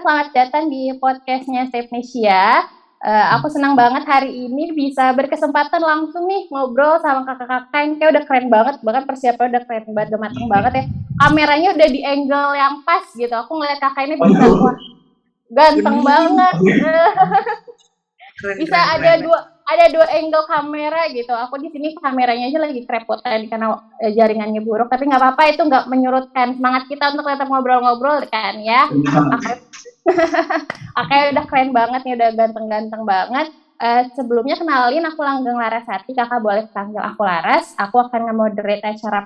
selamat datang di podcastnya Stepnesia. Aku senang banget hari ini bisa berkesempatan langsung nih ngobrol sama kakak-kakak yang kayak udah keren banget, bahkan persiapannya udah keren banget, udah mateng banget ya. Kameranya udah di angle yang pas gitu. Aku ngeliat kakak ini bisa, wah ganteng banget. Keren, Bisa ada dua angle kamera gitu. Aku di sini kameranya aja lagi kerepotan karena jaringannya buruk, tapi nggak apa-apa, itu nggak menyurutkan semangat kita untuk tetap ngobrol-ngobrol kan ya. Oke, udah keren banget nih, udah ganteng-ganteng banget. Sebelumnya kenalin, aku Langgeng Larasati, kakak boleh panggil aku Laras. Aku akan nge-moderate acara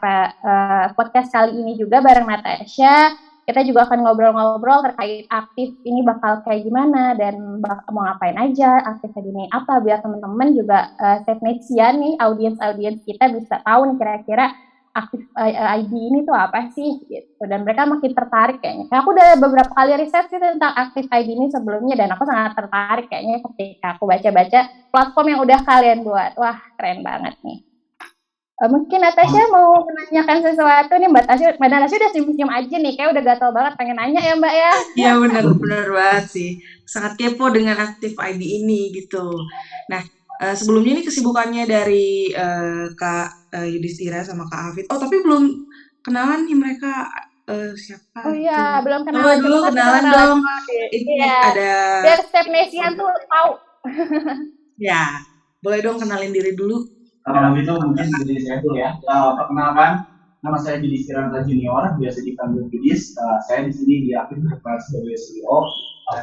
podcast kali ini juga bareng Natasha. Kita juga akan ngobrol-ngobrol terkait aktif ini bakal kayak gimana dan mau ngapain aja, aktif ini apa, biar teman-teman juga Stepnesia nih, audiens kita bisa tahu nih kira-kira aktif ID ini tuh apa sih gitu, dan mereka makin tertarik kayaknya. Aku udah beberapa kali riset sih tentang aktif ID ini sebelumnya dan aku sangat tertarik kayaknya ketika aku baca-baca platform yang udah kalian buat. Wah, keren banget nih. Mungkin Natasha mau menanyakan sesuatu nih, Mbak Natasha udah senyum-senyum aja nih, kayak udah gatel banget pengen nanya ya Mbak ya. Iya benar banget sih, sangat kepo dengan aktif ID ini gitu. Nah, sebelumnya ini kesibukannya dari Kak Yudhistira sama Kak Hafid. Oh tapi belum kenalan nih mereka, siapa? Oh iya, belum Coba kenalan. dulu kenalan dong. Ini Iya. ada. Biar Stepnesia tuh tahu. Ya, boleh dong kenalin diri dulu. Kalau itu mungkin diri saya dulu ya. Perkenalkan, nama saya Yudhistira Junior, biasa dipanggil Yudhis. Saya di sini diaktif sebagai CEO.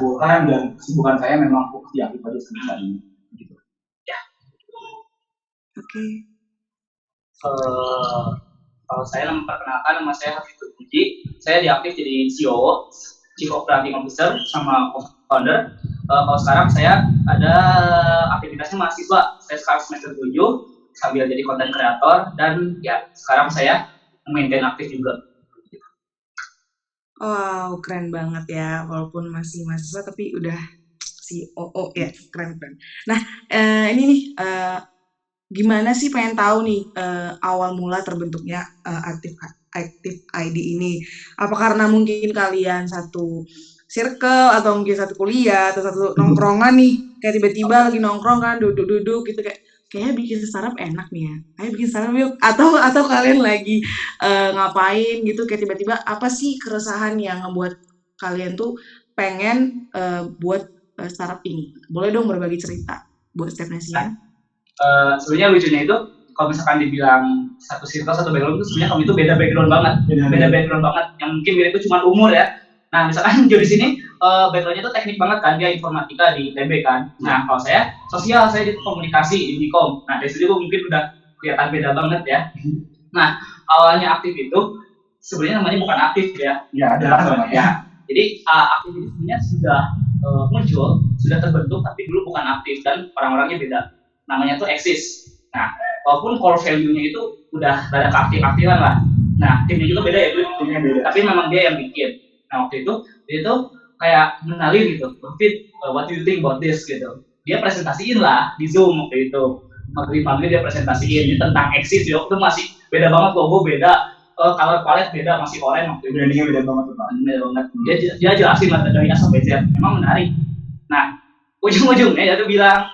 Full-time dan kesibukan saya memang fokus di aktif aja saat ini. Gitu. Ya. Oke. Kalau saya memperkenalkan, nama saya Hafidul Puji. Saya diaktif jadi CEO, Chief Operating Officer sama co-founder. Kalau sekarang saya ada aktivitasnya mahasiswa. Saya sekarang semester 7 sambil jadi content creator dan ya sekarang saya maintain aktif juga. Wow, keren banget ya, walaupun masih mahasiswa tapi udah COO ya, keren. Nah, ini nih, gimana sih, pengen tahu nih awal mula terbentuknya aktif ID ini. Apa karena mungkin kalian satu circle atau mungkin satu kuliah atau satu nongkrongan nih, kayak tiba-tiba lagi nongkrong kan, duduk-duduk gitu kayaknya bikin startup enak nih ya, ayo bikin startup yuk, atau kalian lagi ngapain gitu, kayak tiba-tiba apa sih keresahan yang ngebuat kalian tuh pengen buat startup ini? Boleh dong berbagi cerita buat Stepnesia. Sebenarnya lucunya itu kalau misalkan dibilang satu circle satu background itu sebenarnya kami itu beda background banget, yang mungkin mirip itu cuma umur ya. Nah misalkan di sini backgroundnya itu teknik banget kan, dia informatika di ITB kan. Nah kalau saya sosial, saya di komunikasi di Unicom. Nah dari situ mungkin udah kelihatan beda banget ya. Nah awalnya aktif itu sebenarnya namanya bukan aktif ya. Ya ada namanya. Ya. Jadi aktif itu sebenarnya sudah muncul, sudah terbentuk, tapi dulu bukan aktif dan orang-orangnya beda. Namanya tuh eksis. Nah walaupun core value-nya itu udah ada keaktif-aktifan lah. Nah timnya juga beda ya, timnya beda. Tapi memang dia yang bikin. Nah waktu itu dia tuh kayak mengenalin gitu, Fit, what do you think about this gitu. Dia presentasiin lah di Zoom waktu itu. Maghrib dia presentasiin ini tentang eksis. Waktu itu masih beda banget, logo beda, color palette beda, masih oranye waktu itu. Brandingnya beda banget tuh Pak. Beda banget. Dia jelasin lah dari A sampai Z. Memang menarik. Nah ujung-ujungnya dia tuh bilang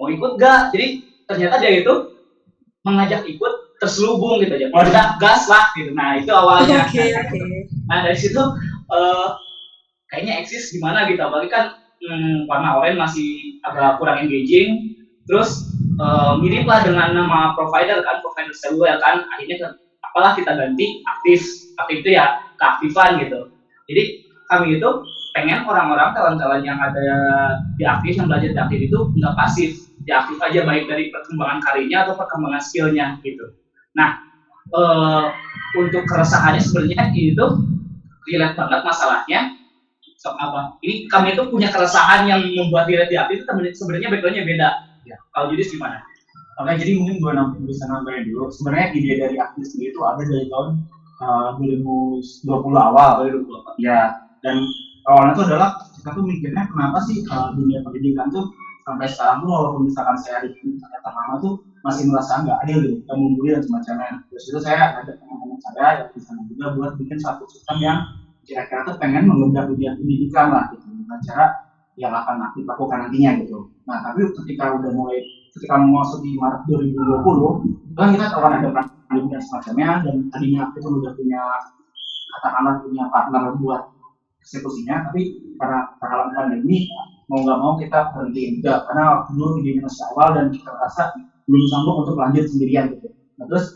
mau ikut gak? Jadi ternyata dia itu mengajak ikut terselubung gitu aja. Udah gas lah gitu. Nah itu awalnya. Okay. Nah dari situ kayaknya eksis gimana gitu, apalagi kan warna oranye masih agak kurang engaging, terus mirip lah dengan nama provider seluler kan, akhirnya apalah kita ganti aktif itu ya keaktifan gitu. Jadi kami itu pengen orang-orang talent-talent yang ada di aktif, yang belajar di aktif itu nggak pasif, di aktif aja, baik dari perkembangan karirnya atau perkembangan skillnya gitu. Nah untuk keresahannya sebenarnya itu relate banget masalahnya. Apa? Ini kami itu punya keresahan yang membuat relate di aktif itu sebenarnya backgroundnya beda. Ya. Kalau Judis gimana? Oke, jadi mungkin gue bisa nambahin dulu. Sebenarnya ide dari aktif sendiri itu ada dari tahun 2020 awal. Ya, dan awalnya itu adalah kita tuh mikirnya kenapa sih dunia pendidikan tuh sampai sekarang tuh walaupun misalkan saya di ternyata lama tuh masih merasa nggak adil gitu, membuli dan semacamnya. Terus itu saya ada teman-teman saya yang bisa juga buat bikin satu sistem yang kira-kira tuh pengen mengejar dunia pendidikan lah gitu dengan cara yang akan aktif lakukan nantinya gitu. Nah tapi ketika memasuki Maret 2020 itu kan kita tahu kan ada pandemi dan semacamnya, dan tadinya kita udah punya katakanlah punya partner buat eksekusinya, tapi karena terhalang pandemi mau nggak mau kita berhenti juga karena dulu idenya masih awal dan kita rasa belum sanggup untuk lanjut sendirian gitu. Nah, terus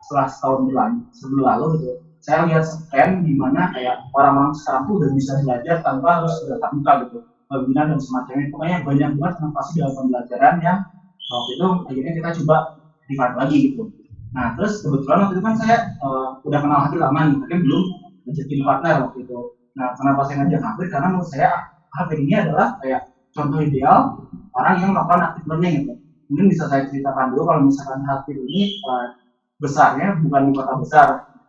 setelah setahun sebelum lalu gitu, saya lihat tren di mana kayak orang-orang sekarang tuh udah bisa belajar tanpa harus tatap muka gitu, webinar dan semacamnya. Pokoknya banyak banget inovasi dalam pembelajaran yang waktu itu akhirnya kita coba revive lagi gitu. Nah terus kebetulan waktu itu kan saya udah kenal Hafid lama nih, tapi belum ngajakin partner waktu itu. Nah kenapa saya ngajak Hafid? Karena menurut saya Hafid ini adalah kayak contoh ideal orang yang melakukan active learning gitu. Mungkin bisa saya ceritakan dulu kalau misalkan Hafid ini besarnya bukan di kota besar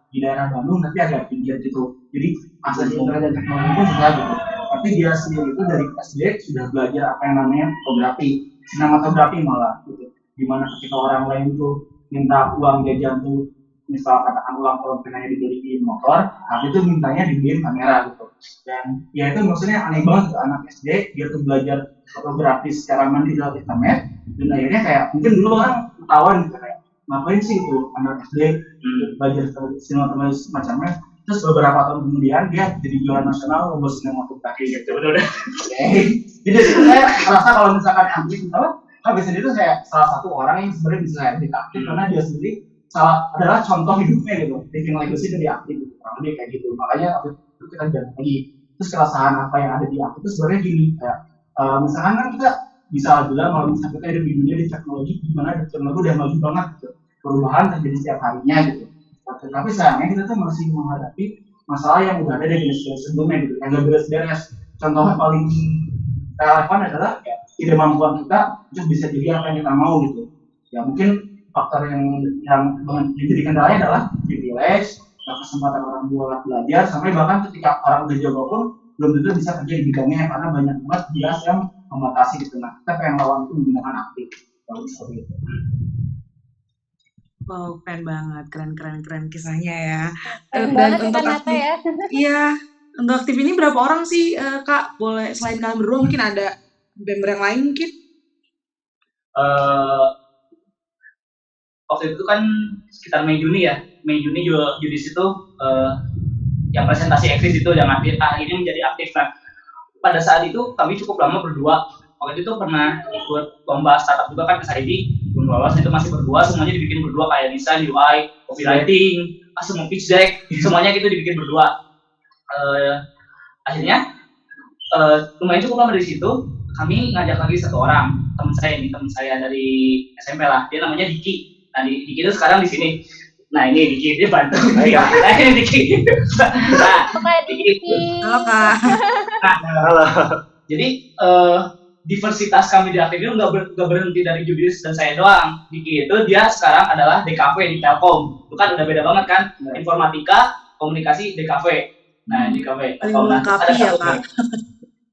di daerah Bandung, tapi agak pinggir gitu. Jadi akses internet dan teknologi pun susah gitu. Tapi dia sendiri itu dari SD sudah belajar apa yang namanya fotografi, sinematografi malah gitu. Dimana ketika orang lain tuh minta uang jajan tuh, misal katakan uang kalau pengennya dibeliin motor, tapi itu mintanya dibeliin kamera gitu. Dan ya itu maksudnya aneh banget ke anak SD, dia tuh belajar fotografi secara mandiri lewat internet, dan akhirnya kayak mungkin dulu orang ketahuan gitu kayak ngapain sih itu anak SD belajar sinematografi semacamnya. Terus beberapa tahun kemudian dia jadi juara nasional lomba sinematografi gitu. Udah. Jadi saya merasa kalau misalkan Hafid sendiri itu kayak salah satu orang yang sebenarnya bisa saya aktif karena dia sendiri adalah contoh hidupnya gitu, living legacy dari aktif gitu, kurang lebih kayak gitu. Makanya waktu itu kita jalan lagi. Terus keresahan apa yang ada di aktif itu sebenarnya gini, kayak misalkan kan kita bisa bilang kalau misalkan kita hidup di dunia di teknologi, di mana teknologi udah maju banget gitu, perubahan terjadi setiap harinya gitu. Tapi sayangnya kita tuh masih menghadapi masalah yang udah ada dari generasi sebelumnya gitu, yang gak beres-beres. Contoh yang paling relevan adalah ya, kemampuan kita untuk bisa jadi apa yang kita mau gitu. Ya mungkin faktor yang jadi kendalanya adalah privilege, kesempatan orang buat belajar, sampai bahkan ketika orang udah jago pun belum tentu bisa kerja di bidangnya karena banyak banget bias yang membatasi gitu. Nah kita pengen lawan itu menggunakan aktif kalau seperti itu. Wow, keren kisahnya ya. Keren Dan banget ya untuk Kak Nata aktif, ya. iya, untuk aktif ini berapa orang sih Kak? Boleh selain kalian berdua mungkin ada member yang lain mungkin? Waktu itu kan sekitar Mei Juni juga di situ yang presentasi eksis itu yang akhirnya menjadi aktif. Nah pada saat itu kami cukup lama berdua. Waktu itu pernah ikut lomba startup juga kan SID, belum lolos, itu masih berdua, semuanya dibikin berdua kayak desain, UI, copywriting, semua pitch deck, semuanya gitu dibikin berdua. Akhirnya lumayan cukup lama dari situ, kami ngajak lagi satu orang, teman saya dari SMP lah, dia namanya Diki. Nah Diki itu sekarang di sini. Nah ini Diki, dia bantu. Nah ini Diki. Nah Diki. Halo Kak. Halo. Jadi diversitas kami di aktif itu nggak berhenti dari Judis dan saya doang. Diki itu dia sekarang adalah DKV di Telkom. Itu kan udah beda banget kan, informatika, komunikasi, DKV. Nah DKV. Melengkapi ya Kak.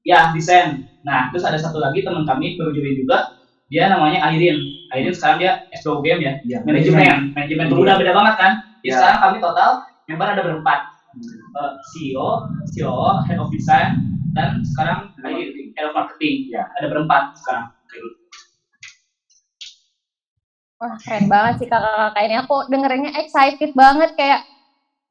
Ya desain. Nah terus ada satu lagi teman kami baru join juga, dia namanya Airin sekarang dia S2 UGM ya, manajemen tuh udah beda banget kan. Jadi sekarang kami total member ada berempat, CEO, Head of Design, dan sekarang Head of Marketing. Ya ada berempat sekarang. Wah keren banget sih kakak-kakak ini, aku dengerinnya excited banget, kayak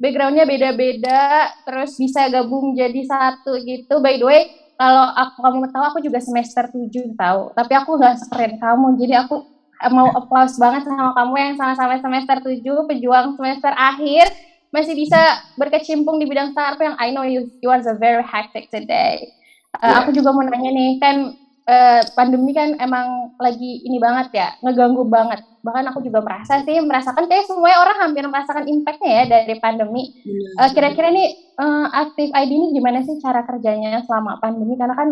backgroundnya beda-beda, terus bisa gabung jadi satu gitu. By the way, kalau kamu tahu aku juga semester 7 tahu, tapi aku nggak sekeren kamu, jadi aku mau applause banget sama kamu yang sama-sama semester 7, pejuang semester akhir, masih bisa berkecimpung di bidang startup yang I know you are very hectic today. Aku juga mau nanya nih, kan pandemi kan emang lagi ini banget ya, ngeganggu banget. Bahkan aku juga merasakan kayak semua orang hampir merasakan impact-nya ya dari pandemi. Kira-kira nih Aktif ID ini gimana sih cara kerjanya selama pandemi? Karena kan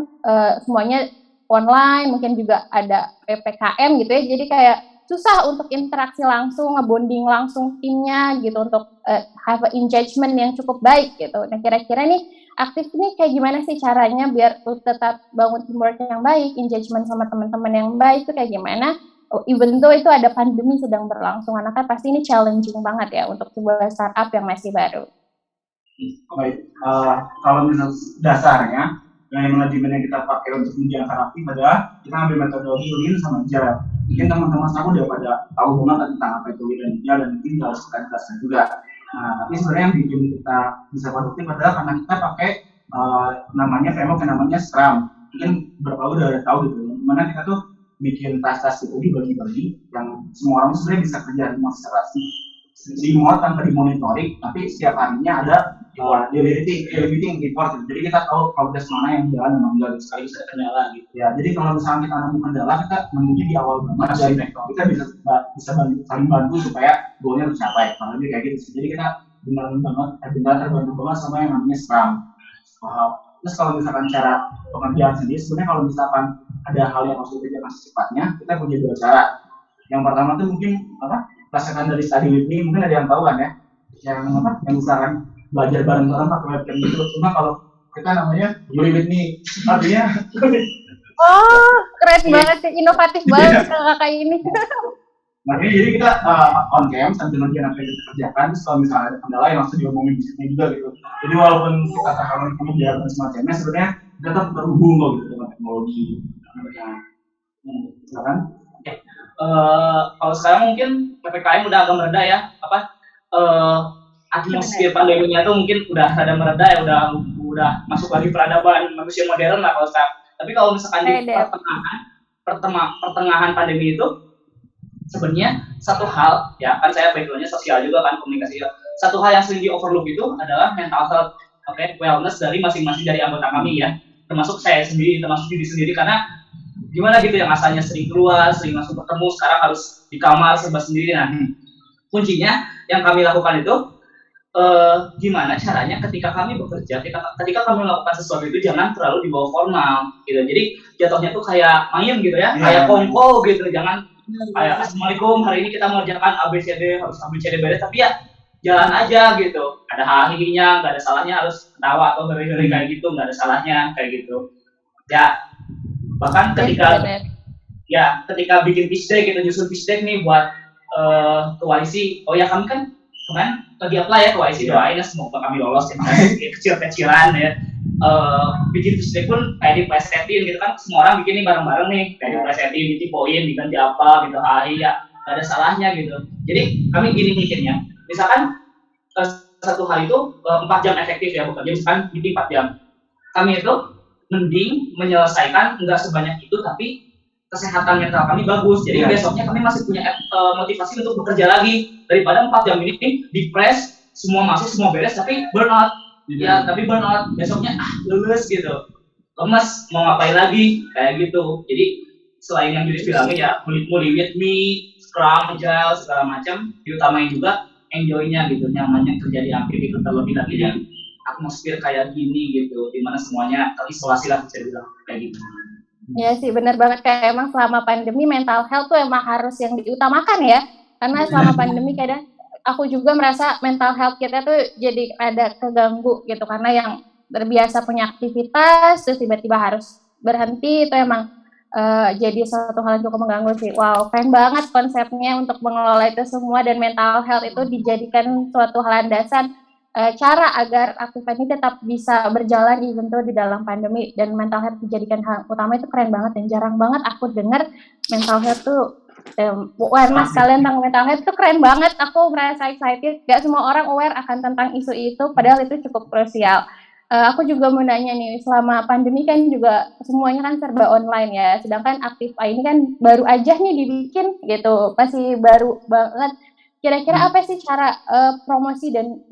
semuanya online, mungkin juga ada PPKM gitu ya, jadi kayak susah untuk interaksi langsung, ngebonding langsung timnya gitu, untuk have a engagement yang cukup baik gitu. Nah kira-kira nih Aktif ini kayak gimana sih caranya biar tetap bangun teamwork yang baik, engagement sama teman-teman yang baik itu kayak gimana? Even though itu ada pandemi sedang berlangsung, karena kan pasti ini challenging banget ya untuk sebuah startup yang masih baru. Baik, kalau misal dasarnya yang manajemen yang kita pakai untuk menjalankan aktif adalah kita ambil metodologi lean sama agile. Mungkin teman-teman aku udah pada tahu banget tentang apa itu lean dan agile dan mungkin harus kita jelaskan juga. Nah, tapi sebenarnya yang bikin kita bisa produktif adalah karena kita pakai namanya framework yang namanya Scrum. Mungkin beberapa udah tahu gitu, dimana kita tuh bikin tas-tas itu dibagi-bagi yang semua orang sebenarnya bisa kerja secara di remote tanpa dimonitoring, tapi setiap harinya ada daily meeting report gitu. Jadi kita tahu progres mana yang jalan memang enggak sekali bisa ada kendala gitu ya. Jadi kalau misalnya kita nemu kendala, kita nemunya di awal banget dari background, kita bisa saling bantu supaya goalnya tercapai. Kalau lebih kayak gitu. Jadi kita benar terbantu banget sama yang namanya Scrum. Terus kalau misalkan cara pengerjaan sendiri, sebenarnya kalau misalkan ada hal yang harus dikerjakan secepatnya, kita punya dua cara. Yang pertama tuh mungkin rasakan dari study with me, mungkin ada yang tahu kan ya, yang misalkan belajar bareng pakai webcam gitu. Cuma kalau kita namanya play with me, artinya keren banget sih, inovatif banget kakak ini. makanya jadi kita on cam sambil ngerjain apa yang kita kerjakan. Terus kalau misalnya ada kendala yang langsung diomongin di sini juga gitu. Jadi walaupun kita tahanan kemudian semacamnya, sebenarnya kita tetap terhubung kok gitu dengan teknologi. Silakan. Kalau sekarang mungkin PPKM udah agak mereda ya, atmosfer pandeminya tuh mungkin udah rada mereda ya, udah masuk lagi peradaban manusia modern lah kalau sekarang. Tapi kalau misalkan di pertengahan pandemi itu sebenarnya satu hal ya, kan saya backgroundnya sosial juga kan, komunikasi juga. Satu hal yang sering di overlook itu adalah mental health, wellness dari masing-masing dari anggota kami ya, termasuk saya sendiri, termasuk diri sendiri, karena gimana gitu yang asalnya sering keluar, sering langsung bertemu, sekarang harus di kamar serba sendiri. Nah, kuncinya yang kami lakukan itu gimana caranya ketika kami bekerja, ketika kami melakukan sesuatu itu jangan terlalu dibawa formal gitu. Jadi jatuhnya tuh kayak main gitu ya, kayak kongko gitu, jangan kayak assalamualaikum hari ini kita mengerjakan ABCD, harus ABCD beres, tapi ya jalan aja gitu. Ada hahinya, nggak ada salahnya, harus ketawa atau ngeri-ngeri kayak gitu, nggak ada salahnya kayak gitu. Ya bahkan ketika bikin pitch deck gitu, nyusun pitch deck nih buat koalisi. Oh ya, kami kan kemarin lagi apply ya koalisi, doain ya semoga kami lolos ya, kecil-kecilan ya. Bikin pitch deck pun kayak diplesetin gitu kan, semua orang bikin nih bareng-bareng nih, kayak diplesetin, ditipoin, diganti apa gitu, ya gak ada salahnya gitu. Jadi kami gini mikirnya, misalkan satu hari itu 4 jam efektif ya bekerja, misalkan meeting 4 jam, kami itu mending menyelesaikan nggak sebanyak itu tapi kesehatan mental kami bagus. Jadi besoknya kami masih punya motivasi untuk bekerja lagi, daripada 4 jam ini depres, semua masuk, semua beres tapi burnout. Ya, tapi burnout besoknya lulus gitu, lemes, mau ngapain lagi kayak gitu. Jadi selain yang Judis bilangin ya, mulai with me, Scrum, Agile, segala macam, diutamain juga enjoy-nya gitu, nyamannya kerja di aktif itu, terlebih lagi di atmosfer kayak gini gitu, dimana semuanya terisolasi lah bisa dibilang kayak gitu. Ya sih, benar banget, kayak emang selama pandemi mental health tuh emang harus yang diutamakan ya, karena selama pandemi kadang aku juga merasa mental health kita tuh jadi ada keganggu gitu, karena yang terbiasa punya aktivitas terus tiba-tiba harus berhenti, itu emang jadi suatu hal yang cukup mengganggu sih. Wow, keren banget konsepnya untuk mengelola itu semua, dan mental health itu dijadikan suatu landasan cara agar aktivitas ini tetap bisa berjalan even though di dalam pandemi, dan mental health dijadikan hal utama, itu keren banget. Dan jarang banget aku dengar mental health tuh mas kalian tentang mental health itu keren banget. Aku merasa excited, gak semua orang aware akan tentang isu itu, padahal itu cukup krusial. Aku juga mau nanya nih, selama pandemi kan juga semuanya kan serba online ya, sedangkan Aktif ID ini kan baru aja nih dibikin gitu, masih baru banget. Kira-kira apa sih cara promosi dan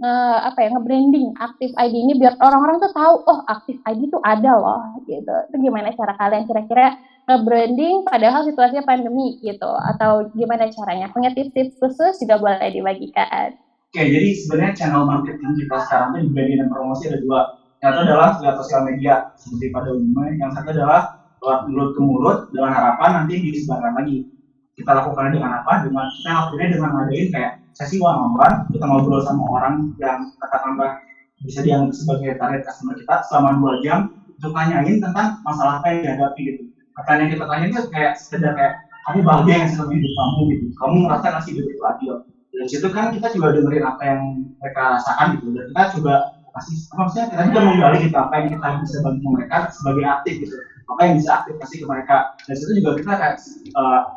nge-branding Aktif ID ini biar orang-orang tuh tahu, oh Aktif ID tuh ada loh gitu. Itu gimana cara kalian kira-kira nge-branding padahal situasinya pandemi gitu, atau gimana caranya? Punya tips-tips khusus juga boleh dibagikan. Oke, jadi sebenarnya channel marketing kita sekarang tuh di branding dan promosi ada dua. Yang satu adalah lewat sosial media seperti pada umumnya, yang satu adalah lewat mulut ke mulut dengan harapan nanti disebarkan lagi. Kita lakukan dengan apa? Dengan kita lakukannya dengan ngadain kayak sesi one-on-one, kita ngobrol sama orang yang katakanlah bisa dianggap sebagai target customer kita selama 2 jam untuk tanyain tentang masalah apa yang dihadapi gitu. Pertanyaan yang kita tanyain itu kayak sekedar kayak kamu bahagia nggak sih sama hidup kamu gitu, kamu merasa nggak sih hidup itu adil. Dan situ kan kita juga dengerin apa yang mereka rasakan gitu, dan kita coba kasih maksudnya kita juga menggali gitu apa yang kita bisa bantu mereka sebagai aktif gitu, apa yang bisa aktif kasih ke mereka. Dan situ juga kita kayak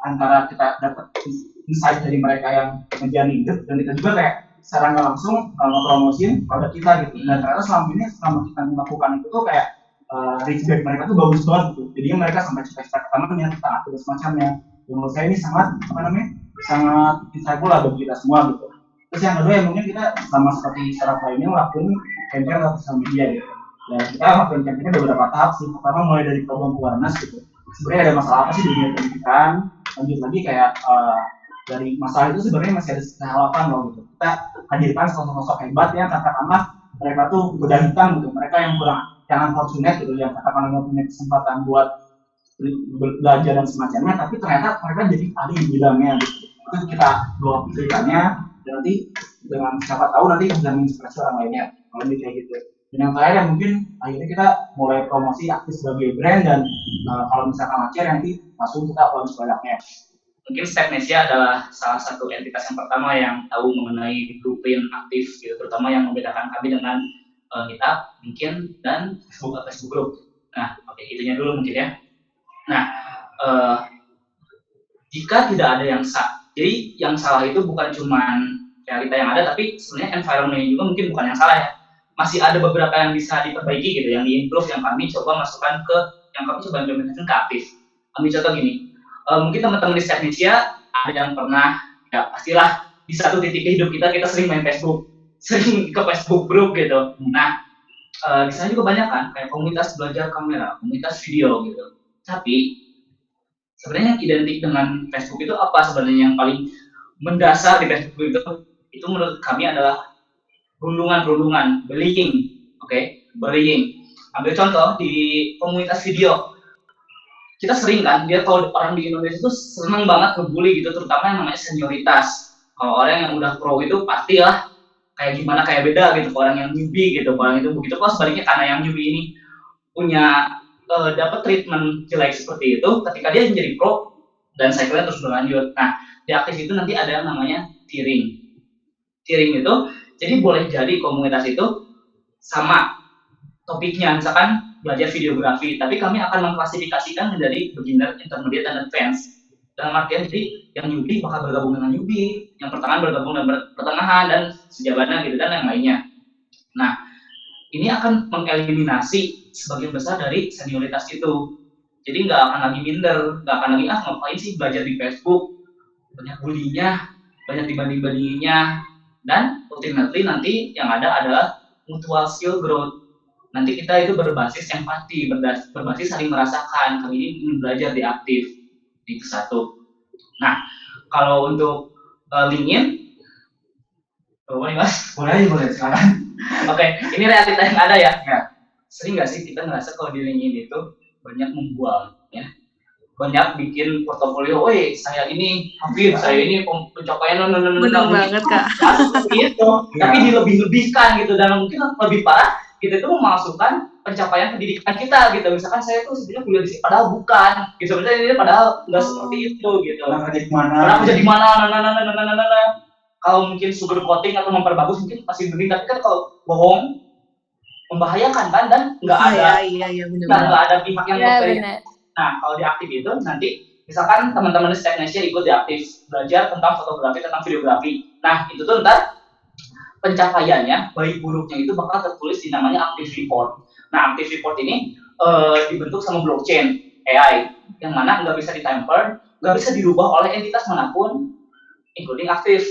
antara kita dapat insight dari mereka yang menjalani hidup, dan kita juga kayak secara nggak langsung ngepromosin produk kita gitu. Dan ternyata selama kita melakukan itu tuh kayak feedback mereka tuh bagus banget gitu. Jadinya mereka sampai cita-cita pertamanya kita atur semacamnya. Dan menurut saya ini sangat sangat insightful lah bagi kita semua gitu. Terus yang kedua ya mungkin kita sama seperti startup lainnya ngelakuin campaign lewat sosial media gitu. Dan kita ngelakuin campaign ada beberapa tahap sih. Pertama mulai dari program awareness gitu. Sebenarnya ada masalah apa sih di dunia pendidikan? Lanjut lagi kayak dari masalah itu sebenarnya masih ada harapan loh gitu. Kita hadirkan sosok-sosok hebat ya, katakanlah mereka tuh kuda hitam gitu. Mereka yang kurang jangan fortunate gitu, yang katakanlah nggak punya kesempatan buat belajar dan semacamnya, tapi ternyata mereka jadi ahli di bidangnya gitu. Itu kita bawa pikirannya, dan nanti dengan siapa tahu nanti bisa menginspirasi orang lainnya kalau lebih kayak gitu. Dan yang terakhir mungkin akhirnya kita mulai promosi aktif sebagai brand, dan kalau misalkan lancar nanti langsung kita launch produknya. Mungkin Stepnesia adalah salah satu entitas yang pertama yang tahu mengenai blueprint aktif gitu, terutama yang membedakan kami dengan Meetup, mungkin, dan Facebook Group. Nah, oke, itunya dulu mungkin ya. Nah, jika tidak ada yang jadi yang salah itu bukan cuma realita yang ada, tapi sebenarnya environment juga mungkin bukan yang salah ya. Masih ada beberapa yang bisa diperbaiki gitu, yang diimprove, yang kami coba masukkan ke, yang kami coba implementasikan ke aktif. Ambil contoh gini, mungkin teman-teman di Stepnesia ada yang pernah, ya pastilah di satu titik hidup kita sering main Facebook, sering ke Facebook group gitu. Nah, di sana juga banyak kan kayak komunitas belajar kamera, komunitas video gitu. Tapi sebenarnya yang identik dengan Facebook itu apa sebenarnya yang paling mendasar di Facebook itu? Itu menurut kami adalah perundungan, bullying, oke? Bullying. Ambil contoh di komunitas video. Kita sering kan, dia kalau orang di Indonesia itu senang banget ngebully gitu, terutama yang namanya senioritas. Kalau orang yang udah pro itu pastilah kayak gimana, kayak beda gitu ke orang yang newbie gitu, orang itu begitu. Kalau sebaliknya karena yang newbie ini punya dapat treatment jelek seperti itu, ketika dia menjadi pro dan cycle-nya terus berlanjut. Nah, di aktif itu nanti ada yang namanya tiering. Tiering itu, jadi boleh jadi komunitas itu sama topiknya, misalkan belajar videografi, tapi kami akan mengklasifikasikan menjadi beginner, intermediate, dan advance. Dalam artian jadi yang newbie bakal bergabung dengan newbie, yang pertengahan bergabung dengan pertengahan, dan sejabana gitu, dan yang lainnya. Nah, ini akan mengeliminasi sebagian besar dari senioritas itu. Jadi nggak akan lagi minder, nggak akan lagi ngapain sih belajar di Facebook, banyak bullyingnya, banyak dibanding-bandinginnya, dan ultimately nanti yang ada adalah mutual skill growth. Nanti kita itu berbasis empati, berbasis saling merasakan. Kami ini ingin belajar di aktif, itu satu. Nah, kalau untuk LinkedIn, boleh mas? Boleh sekarang. Oke, ini realita yang ada ya. Sering nggak sih kita ngerasa kalau di LinkedIn itu banyak membual, ya? Banyak bikin portofolio, woi saya ini Habib, saya ini pencapaian Benar banget kak. Gitu, tapi dilebih-lebihkan gitu, dan mungkin lebih parah kita itu memasukkan pencapaian pendidikan kita gitu. Misalkan saya tuh sebenarnya kuliah di sini, padahal bukan gitu, sebenarnya ini padahal nggak seperti itu gitu. Orang kerja di mana? Kalau mungkin sugar coating atau memperbagus mungkin masih bening, tapi kan kalau bohong membahayakan kan, dan nggak ada nggak ada pihak yang benar. Nah, kalau di aktif itu nanti misalkan teman-teman di Stepnesia ikut di aktif belajar tentang fotografi, tentang videografi. Nah, itu tuh ntar pencapaiannya, baik buruknya itu bakal tertulis di namanya active report. Nah, active report ini dibentuk sama blockchain AI, yang mana nggak bisa ditamper, nggak bisa dirubah oleh entitas manapun, including aktif.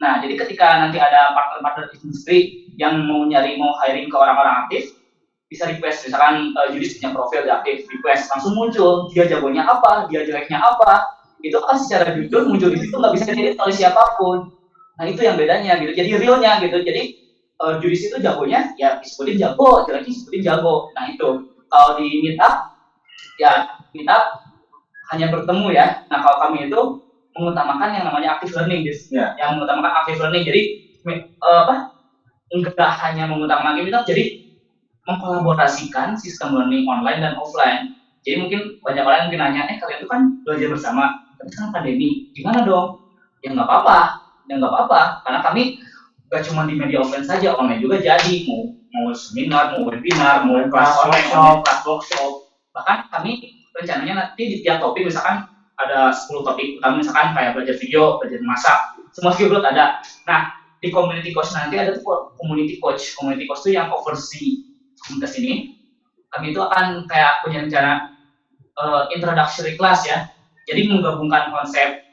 Nah, jadi ketika nanti ada partner-partner industri yang mau hiring ke orang-orang aktif, bisa request, misalkan Judis punya profil di aktif, request, langsung muncul, dia jagonya apa, dia jeleknya apa, itu kan secara jujur muncul di situ, nggak bisa diedit oleh siapapun. Nah, itu yang bedanya gitu, jadi realnya gitu. Jadi Judis itu jagonya, ya disebutin jago, jeleknya disebutin jago. Nah, itu kalau di Meetup, ya Meetup hanya bertemu ya. Nah, kalau kami itu mengutamakan yang namanya active learning, yang mengutamakan active learning. Jadi enggak hanya mengutamakan Meetup, jadi mengkolaborasikan sistem learning online dan offline. Jadi mungkin banyak orang yang nanya, kalian itu kan belajar bersama, tapi kan pandemi, gimana dong? Ya nggak apa-apa, karena kami gak cuma di media offline saja, online juga jadi, mau seminar, mau webinar, mau kelas online, kelas workshop. Bahkan kami rencananya nanti di tiap topik misalkan ada 10 topik utama, misalkan kayak belajar video, belajar masak, semua skill growth ada. Nah, di community coach nanti ada tuh community coach tuh yang oversee komunitas ini. Kami itu akan kayak punya rencana introductory class ya. Jadi menggabungkan konsep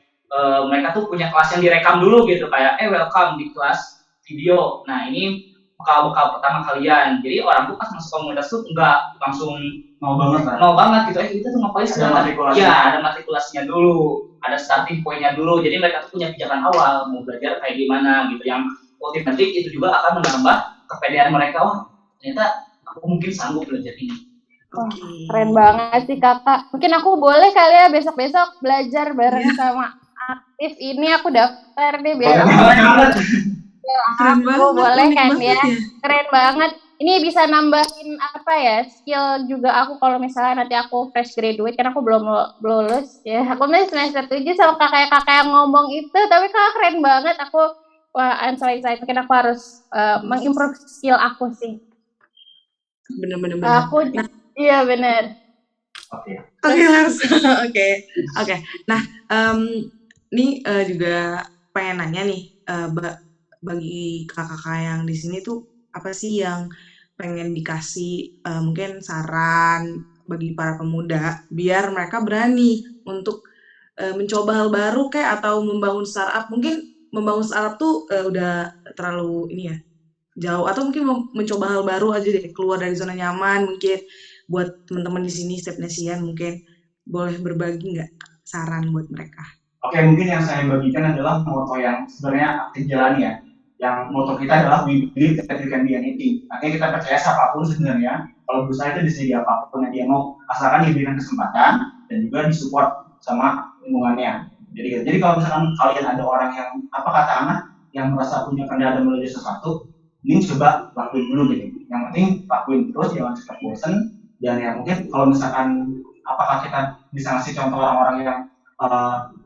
mereka tuh punya kelas yang direkam dulu gitu, kayak welcome di kelas video. Nah, ini bekal pertama kalian. Jadi orang tuh pas masuk komunitas tuh enggak langsung mau banget gitu. Kita tuh ngapain sih? Ada matrikulasinya dulu, ada starting point-nya dulu. Jadi mereka tuh punya pijakan awal mau belajar kayak gimana gitu, yang ultimately itu juga akan menambah kepedean mereka. Wah, ternyata aku mungkin sanggup belajar ini. Wah, keren banget sih kakak. Mungkin aku boleh kali ya besok-besok belajar bareng sama Aktif ini. Aku daftar deh biar Keren aku banget, boleh unik kan banget ya. Keren banget. Ini bisa nambahin apa ya, skill juga aku kalau misalnya nanti aku fresh graduate, kan aku belum lulus ya. Aku masih semester 7 sama kakak-kakak yang ngomong itu, tapi kakak keren banget. Wah, I'm so excited. Mungkin aku harus mengimprove skill aku sih. Bener-bener. Iya benar. Oke, Lars. Oke. Nah, ini juga pengen nanya nih, bagi kakak-kakak yang di sini tuh apa sih yang pengen dikasih mungkin saran bagi para pemuda biar mereka berani untuk mencoba hal baru kayak atau membangun startup. Mungkin membangun startup tuh udah terlalu ini ya, jauh, atau mungkin mencoba hal baru aja deh, keluar dari zona nyaman. Mungkin buat teman-teman di sini Stepnesian mungkin boleh berbagi nggak saran buat mereka? Oke, mungkin yang saya bagikan adalah moto yang sebenarnya aktif jalani ya. Yang moto kita adalah we believe that you can be anything. Artinya kita percaya siapapun sebenarnya, kalau berusaha itu bisa jadi apapun yang dia mau, asalkan diberikan kesempatan dan juga disupport sama lingkungannya. Jadi kalau misalkan kalian ada orang yang apa kata anak yang merasa punya kendala dan menuju sesuatu, ini coba lakuin dulu gitu. Yang penting lakuin terus, jangan cepat bosen. Dan ya mungkin kalau misalkan apakah kita bisa ngasih contoh orang-orang yang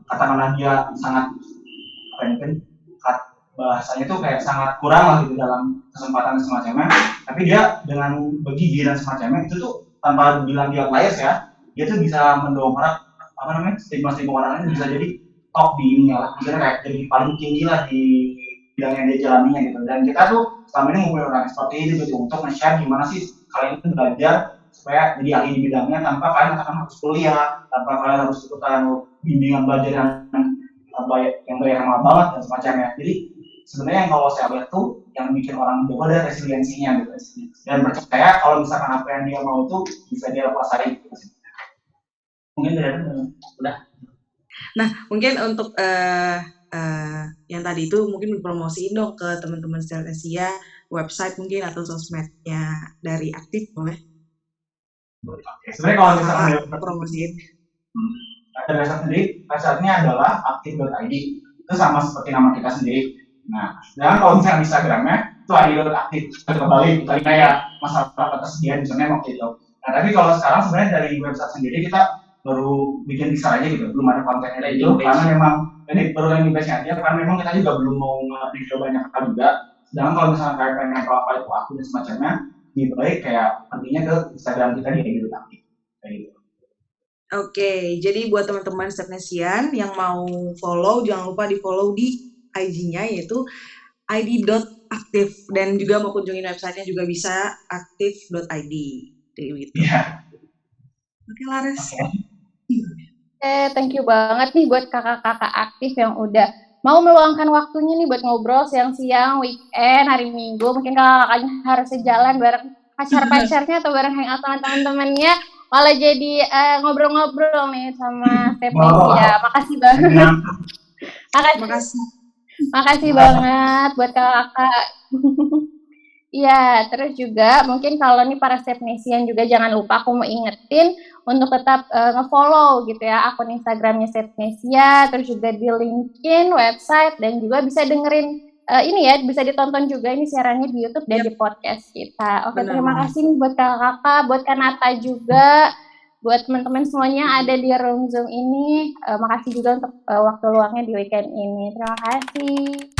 katakanlah dia sangat mungkin bahasanya tuh kayak sangat kurang lah gitu dalam kesempatan semacamnya, tapi dia dengan begigi dan semacamnya itu tuh tanpa bilang dia bias ya, dia tuh bisa mendongkrak stigma orang lain, bisa jadi top di ininya lah, misalnya kayak jadi paling tinggi lah di bidang yang dia jalaninya gitu. Dan kita tuh selama ini ngumpulin orang seperti itu gitu untuk nge-share gimana sih kalian tuh belajar supaya jadi ahli di bidangnya tanpa kalian harus kuliah, tanpa kalian harus ikutan bimbingan belajar yang mahal banget dan semacamnya. Jadi sebenarnya yang kalau saya lihat tuh yang bikin orang mencoba ada resiliensinya gitu, dan percaya kalau misalkan apa yang dia mau tuh bisa dia kuasai gitu. Mungkin udah. Nah, mungkin untuk yang tadi itu mungkin dipromosiin dong ke teman-teman Stepnesia, website mungkin atau sosmednya dari Aktif, boleh? Oke, sebenarnya kalau misalkan promosiin. Ada website sendiri, websitenya adalah aktif.id, itu sama seperti nama kita sendiri. Nah, dan kalau misalnya Instagramnya itu id.aktif, kembali tadi kayak masalah ketersediaan misalnya waktu itu. Nah, tapi kalau sekarang sebenarnya dari website sendiri kita baru bikin besar aja gitu, belum ada kontennya itu, karena memang ini baru landing page-nya aja, karena memang kita juga belum mau nge-review banyak hal juga. Sedangkan kalau misalnya kayak pengen tahu apa itu akun dan semacamnya, lebih baik kayak pentingnya ke Instagram kita di id.aktif kayak gitu. Oke, jadi buat teman-teman Stepnesian yang mau follow, jangan lupa di follow di IG-nya yaitu id.aktif, dan juga mau kunjungin website-nya juga bisa aktif.id. Gitu. Yeah. Oke, Laras. Thank you banget nih buat kakak-kakak Aktif yang udah mau meluangkan waktunya nih buat ngobrol siang-siang, weekend, hari Minggu. Mungkin kakak-kakaknya harus sejalan bareng pacar-pacarnya atau bareng hangout sama teman-temannya, malah jadi ngobrol-ngobrol nih sama Stepnesia. Makasih banget. Makasih banget buat kakak-kakak. Iya, terus juga mungkin kalau nih para Stepnesian juga jangan lupa aku mau ingetin untuk tetap nge-follow gitu ya akun Instagramnya Stepnesia, terus juga di LinkedIn, website, dan juga bisa dengerin ini ya, bisa ditonton juga ini siarannya di YouTube dan di podcast kita. Oke, terima kasih nih buat kakak-kakak, buat Kanata juga, buat teman-teman semuanya ada di room Zoom ini. Makasih juga untuk waktu luangnya di weekend ini. Terima kasih.